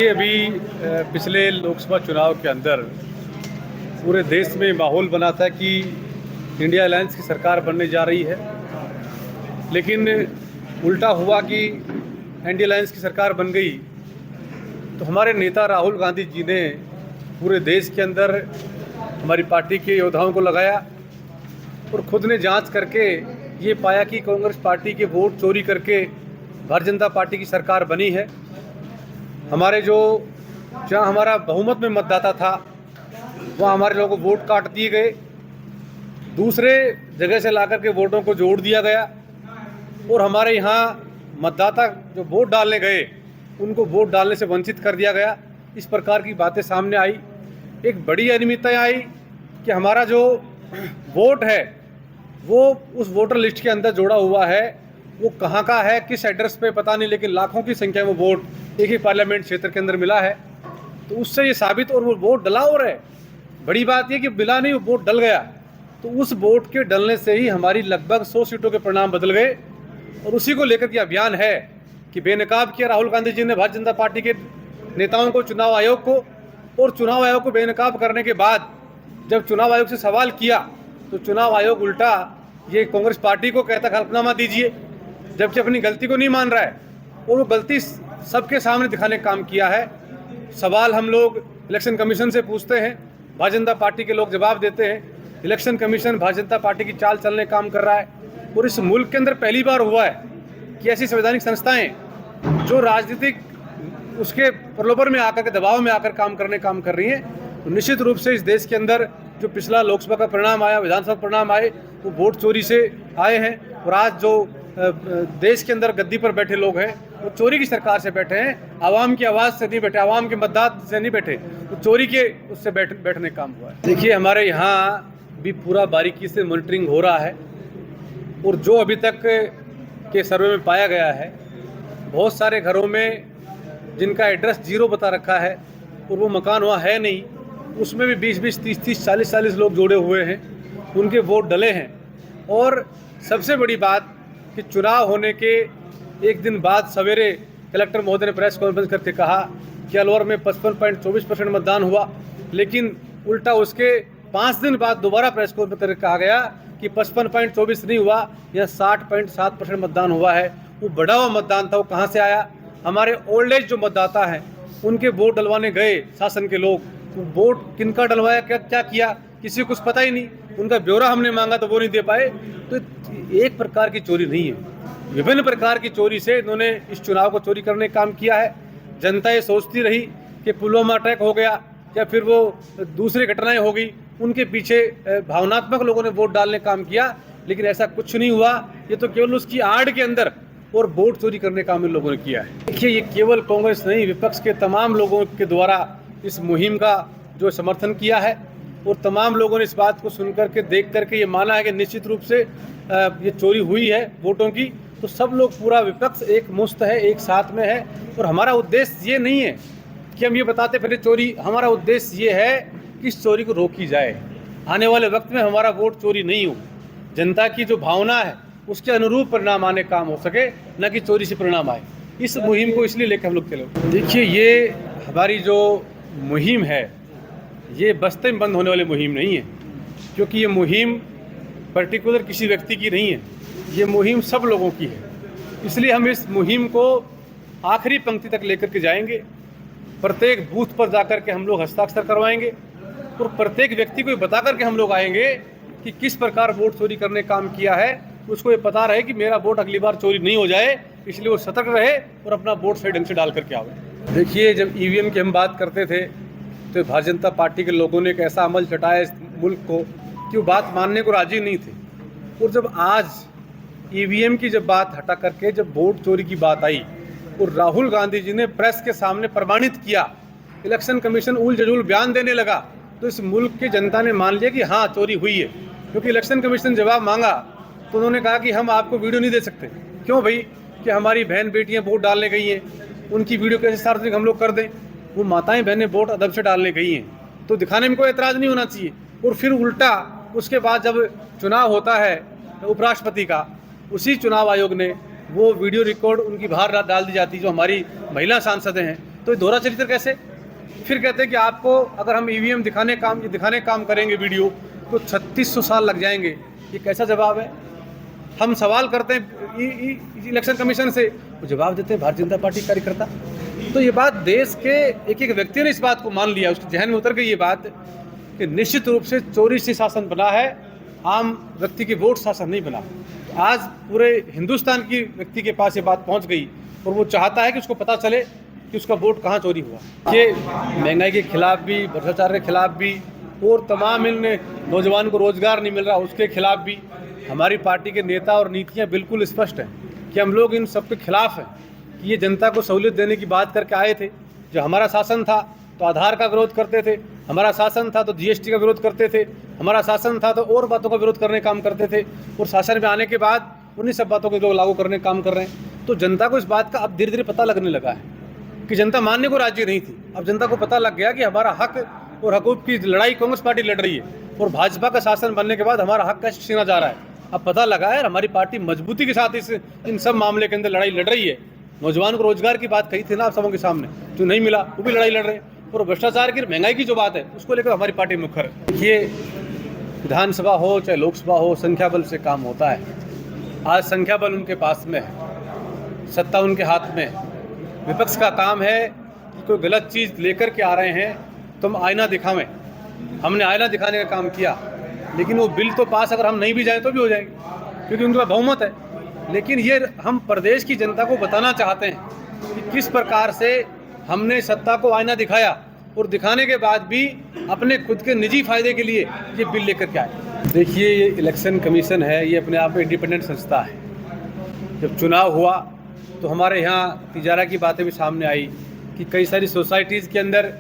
अभी पिछले लोकसभा चुनाव के अंदर पूरे देश में माहौल बना था कि इंडिया अलायंस की सरकार बनने जा रही है, लेकिन उल्टा हुआ कि इंडिया अलायंस की सरकार बन गई तो हमारे नेता राहुल गांधी जी ने पूरे देश के अंदर हमारी पार्टी के योद्धाओं को लगाया और खुद ने जांच करके ये पाया कि कांग्रेस पार्टी के वोट चोरी करके भारतीय जनता पार्टी की सरकार बनी है। हमारे जहाँ हमारा बहुमत में मतदाता था वहाँ हमारे लोगों को वोट काट दिए गए, दूसरे जगह से लाकर के वोटों को जोड़ दिया गया और हमारे यहाँ मतदाता जो वोट डालने गए उनको वोट डालने से वंचित कर दिया गया। इस प्रकार की बातें सामने आई। एक बड़ी अनियमितता आई कि हमारा जो वोट है वो उस वोटर लिस्ट के अंदर जोड़ा हुआ है, वो कहाँ का है, किस एड्रेस पे पता नहीं, लेकिन लाखों की संख्या में वोट एक ही पार्लियामेंट क्षेत्र के अंदर मिला है। तो उससे ये साबित, और वो वोट डला हो रहा है। बड़ी बात ये कि मिला नहीं, वो वोट डल गया। तो उस वोट के डलने से ही हमारी लगभग 100 सीटों के परिणाम बदल गए और उसी को लेकर के अभियान है कि बेनकाब किया राहुल गांधी जी ने भारतीय जनता पार्टी के नेताओं को, चुनाव आयोग को, और चुनाव आयोग को बेनकाब करने के बाद जब चुनाव आयोग से सवाल किया तो चुनाव आयोग उल्टा ये कांग्रेस पार्टी को कहता हल्फनामा दीजिए, जबकि अपनी गलती को नहीं मान रहा है और वो गलती सबके सामने दिखाने का काम किया है। सवाल हम लोग इलेक्शन कमीशन से पूछते हैं, भारतीय जनता पार्टी के लोग जवाब देते हैं। Election commission Bharatiya Janata party की चाल चलने का काम कर रहा है और इस मुल्क के अंदर पहली बार हुआ है कि ऐसी संवैधानिक संस्थाएं जो राजनीतिक उसके प्रलोभन में आकर के, दबाव में आकर काम कर रही हैं। तो निश्चित रूप से इस देश के अंदर जो पिछला लोकसभा का परिणाम आया, विधानसभा परिणाम आए, वो वोट चोरी से आए हैं और आज जो देश के अंदर गद्दी पर बैठे लोग हैं वो चोरी की सरकार से बैठे हैं, आवाम की आवाज़ से नहीं बैठे, आवाम के मतदान से नहीं बैठे, तो चोरी के उससे बैठने काम हुआ है। देखिए, हमारे यहाँ भी पूरा बारीकी से मॉनिटरिंग हो रहा है और जो अभी तक के सर्वे में पाया गया है, बहुत सारे घरों में जिनका एड्रेस 0 बता रखा है और वो मकान वहाँ है नहीं, उसमें भी 20-20, 30-30, 40-40 लोग जोड़े हुए हैं, उनके वोट डले हैं। और सबसे बड़ी बात कि चुनाव होने के एक दिन बाद सवेरे कलेक्टर महोदय ने प्रेस कॉन्फ्रेंस करके कहा कि अलवर में 55.24% मतदान हुआ, लेकिन उल्टा उसके 5 दिन बाद दोबारा प्रेस कॉन्फ्रेंस करके कहा गया कि 55.24 नहीं हुआ, यह 60.7% मतदान हुआ है। वो बढ़ा हुआ मतदान था, वो कहाँ से आया? हमारे ओल्ड एज जो मतदाता हैं उनके वोट डलवाने गए शासन के लोग, तो वोट किनका डलवाया, क्या किया, किसी को कुछ पता ही नहीं। उनका ब्यौरा हमने मांगा तो वो नहीं दे पाए। तो एक प्रकार की चोरी नहीं है, विभिन्न प्रकार की चोरी से इन्होंने इस चुनाव को चोरी करने का काम किया है। जनता ये सोचती रही कि पुलवामा अटैक हो गया या फिर वो दूसरी घटनाएं हो गई, उनके पीछे भावनात्मक लोगों ने वोट डालने का काम किया, लेकिन ऐसा कुछ नहीं हुआ। ये तो केवल उसकी आड़ के अंदर और वोट चोरी करने का काम इन लोगों ने किया है। देखिए, ये केवल कांग्रेस नहीं, विपक्ष के तमाम लोगों के द्वारा इस मुहिम का जो समर्थन किया है और तमाम लोगों ने इस बात को सुन करके, देख करके ये माना है कि निश्चित रूप से ये चोरी हुई है वोटों की। तो सब लोग, पूरा विपक्ष एक मुश्त है, एक साथ में है। और हमारा उद्देश्य ये नहीं है कि हम ये बताते फिर चोरी, हमारा उद्देश्य ये है कि इस चोरी को रोकी जाए, आने वाले वक्त में हमारा वोट चोरी नहीं हो, जनता की जो भावना है उसके अनुरूप परिणाम आने काम हो सके, न कि चोरी से परिणाम आए। इस मुहिम को इसलिए लेकर हम लोग चले। देखिए, ये हमारी जो मुहिम है ये बस्ते में बंद होने वाली मुहिम नहीं है, क्योंकि ये मुहिम पर्टिकुलर किसी व्यक्ति की नहीं है, ये मुहिम सब लोगों की है। इसलिए हम इस मुहिम को आखिरी पंक्ति तक लेकर के जाएंगे। प्रत्येक बूथ पर जाकर के हम लोग हस्ताक्षर करवाएंगे और प्रत्येक व्यक्ति को ये बता करके हम लोग आएंगे कि किस प्रकार वोट चोरी करने का काम किया है, उसको ये पता रहे कि मेरा वोट अगली बार चोरी नहीं हो जाए, इसलिए वो सतर्क रहे और अपना वोट सही ढंग से डाल करके आवे। देखिए, जब ईवीएम की हम बात करते थे तो भारतीय जनता पार्टी के लोगों ने एक ऐसा अमल चटाया इस मुल्क को कि वो बात मानने को राजी नहीं थे। और जब आज ईवीएम की जब बात हटा करके जब वोट चोरी की बात आई और राहुल गांधी जी ने प्रेस के सामने प्रमाणित किया, इलेक्शन कमीशन उल जलूल बयान देने लगा, तो इस मुल्क की जनता ने मान लिया कि हाँ, चोरी हुई है। क्योंकि इलेक्शन कमीशन जवाब मांगा तो उन्होंने कहा कि हम आपको वीडियो नहीं दे सकते। क्यों भाई? कि हमारी बहन बेटियाँ वोट डालने गई हैं, उनकी वीडियो कैसे सार्वजनिक हम लोग कर दें? वो माताएं बहनें वोट अदब से डालने गई हैं, तो दिखाने में कोई एतराज़ नहीं होना चाहिए। और फिर उल्टा उसके बाद जब चुनाव होता है उपराष्ट्रपति का, उसी चुनाव आयोग ने वो वीडियो रिकॉर्ड उनकी बाहर डाल दी जाती, जो हमारी महिला सांसद हैं, तो ये दोहरा चरित्र कैसे? फिर कहते हैं कि आपको अगर हम ईवीएम दिखाने काम करेंगे वीडियो तो 3600 साल लग जाएंगे। ये कैसा जवाब है? हम सवाल करते हैं इलेक्शन कमीशन से, वो जवाब देते हैं भारतीय जनता पार्टी कार्यकर्ता। तो ये बात देश के एक एक व्यक्ति ने इस बात को मान लिया, उसके जहन में उतर गई ये बात कि निश्चित रूप से चोरी से शासन बना है, आम व्यक्ति के वोट शासन नहीं बना। आज पूरे हिंदुस्तान की व्यक्ति के पास ये बात पहुंच गई और वो चाहता है कि उसको पता चले कि उसका वोट कहाँ चोरी हुआ। ये महंगाई के खिलाफ भी, भ्रष्टाचार के खिलाफ भी और तमाम इन नौजवान को रोजगार नहीं मिल रहा उसके खिलाफ भी हमारी पार्टी के नेता और नीतियाँ बिल्कुल स्पष्ट हैं कि हम लोग इन सब के खिलाफ हैं। कि ये जनता को सहूलियत देने की बात करके आए थे। जो हमारा शासन था तो आधार का विरोध करते थे, हमारा शासन था तो जीएसटी का विरोध करते थे, हमारा शासन था तो और बातों का विरोध करने काम करते थे, और शासन में आने के बाद उन्हीं सब बातों को लोग लागू करने काम कर रहे हैं। तो जनता को इस बात का अब धीरे धीरे पता लगने लगा है कि जनता मानने को राजी नहीं थी। अब जनता को पता लग गया कि हमारा हक और हकूक़ की लड़ाई कांग्रेस पार्टी लड़ रही है और भाजपा का शासन बनने के बाद हमारा हक कैसे छीना जा रहा है। अब पता लगा है हमारी पार्टी मजबूती के साथ इन सब मामले के अंदर लड़ाई लड़ रही है। नौजवान को रोजगार की बात कही थी ना आप सबों के सामने, जो नहीं मिला वो भी लड़ाई लड़ रहे हैं। और भ्रष्टाचार की, महंगाई की जो बात है उसको लेकर हमारी पार्टी मुखर है। ये विधानसभा हो चाहे लोकसभा हो, संख्या बल से काम होता है। आज संख्या बल उनके पास में है, सत्ता उनके हाथ में है। विपक्ष का काम है कि कोई गलत चीज़ लेकर के आ रहे हैं तो हम आईना दिखावें। हमने आईना दिखाने का काम किया, लेकिन वो बिल तो पास अगर हम नहीं भी जाएं तो भी हो जाएंगे क्योंकि उनके पास बहुमत है। लेकिन ये हम प्रदेश की जनता को बताना चाहते हैं कि किस प्रकार से हमने सत्ता को आईना दिखाया और दिखाने के बाद भी अपने खुद के निजी फायदे के लिए ये बिल लेकर के आए। देखिए, ये इलेक्शन कमीशन है, ये अपने आप में इंडिपेंडेंट संस्था है। जब चुनाव हुआ तो हमारे यहाँ तिजारा की बातें भी सामने आई कि कई सारी सोसाइटीज़ के अंदर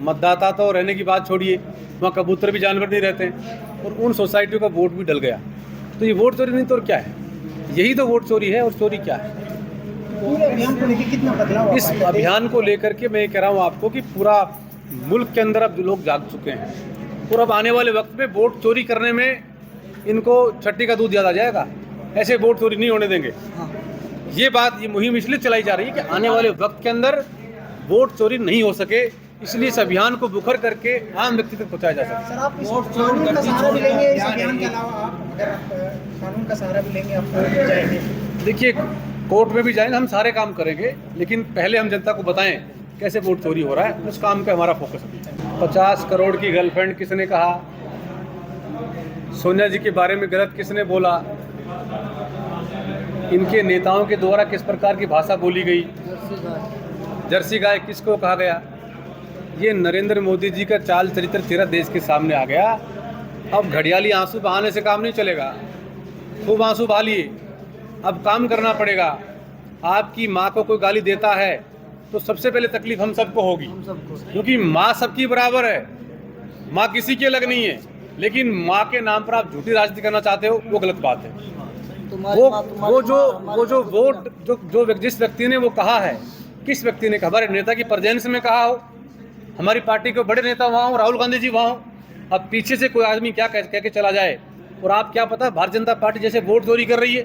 मतदाता तो रहने की बात छोड़िए, वहाँ कबूतर भी जानवर नहीं रहते हैं और उन सोसाइटियों का वोट भी डल गया। तो ये वोट चोरी नहीं तो और क्या है? यही तो वोट चोरी है। और चोरी क्या है? अभियान को लेकर कितना बदलाव? इस अभियान को लेकर के मैं कह रहा हूँ आपको कि पूरा मुल्क के अंदर अब लोग जाग चुके हैं और अब आने वाले वक्त में वोट चोरी करने में इनको छट्टी का दूध याद आ जाएगा। ऐसे वोट चोरी नहीं होने देंगे। ये बात, ये मुहिम इसलिए चलाई जा रही है कि आने वाले वक्त के अंदर वोट चोरी नहीं हो सके, इसलिए इस अभियान को मुखर करके आम व्यक्ति तक पहुँचाया जा सके। सर, आप कानून का सहारा भी लेंगे इस अभियान के अलावा? आप अगर कानून का सहारा भी लेंगे, आप कोर्ट में जाएंगे? देखिए, कोर्ट में भी जाएंगे, हम सारे काम करेंगे, लेकिन पहले हम जनता को बताएं कैसे वोट चोरी हो रहा है, उस काम पे हमारा फोकस है। 50 करोड़ की गर्लफ्रेंड किसने कहा? सोनिया जी के बारे में गलत किसने बोला? इनके नेताओं के द्वारा किस प्रकार की भाषा बोली गई? जर्सी गाय किसको कहा गया? ये नरेंद्र मोदी जी का चाल चरित्र तेरा देश के सामने आ गया। अब घड़ियाली आंसू बहाने से काम नहीं चलेगा। खूब आंसू बहा लिए, अब काम करना पड़ेगा। आपकी माँ को कोई गाली देता है तो सबसे पहले तकलीफ हम सबको होगी, क्योंकि माँ सबकी बराबर है, माँ किसी की अलग नहीं है। लेकिन माँ के नाम पर आप झूठी राजनीति करना चाहते हो, वो गलत बात है। वो जो वोट जो जिस व्यक्ति ने वो कहा है, किस व्यक्ति ने कहा? हमारे नेता की प्रेजेंस में कहा हो, हमारी पार्टी के बड़े नेता वहाँ हो, राहुल गांधी जी वहाँ हो। अब पीछे से कोई आदमी क्या कह के चला जाए, और आप क्या पता भारतीय जनता पार्टी जैसे वोट चोरी कर रही है,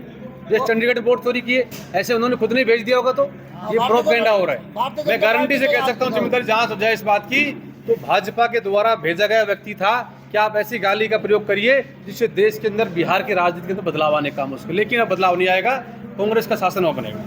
जैसे चंडीगढ़ में वोट चोरी किए, ऐसे उन्होंने खुद नहीं भेज दिया होगा। तो ये प्रोपेगेंडा हो रहा है। मैं गारंटी से कह सकता हूँ, जिम्मेदारी जांच हो जाए इस बात की, तो भाजपा के द्वारा भेजा गया व्यक्ति था। क्या आप ऐसी गाली का प्रयोग करिए जिससे देश के अंदर, बिहार की राजनीति के अंदर बदलाव आने का मुश्किल। लेकिन अब बदलाव नहीं आएगा, कांग्रेस का शासन और बनेगा।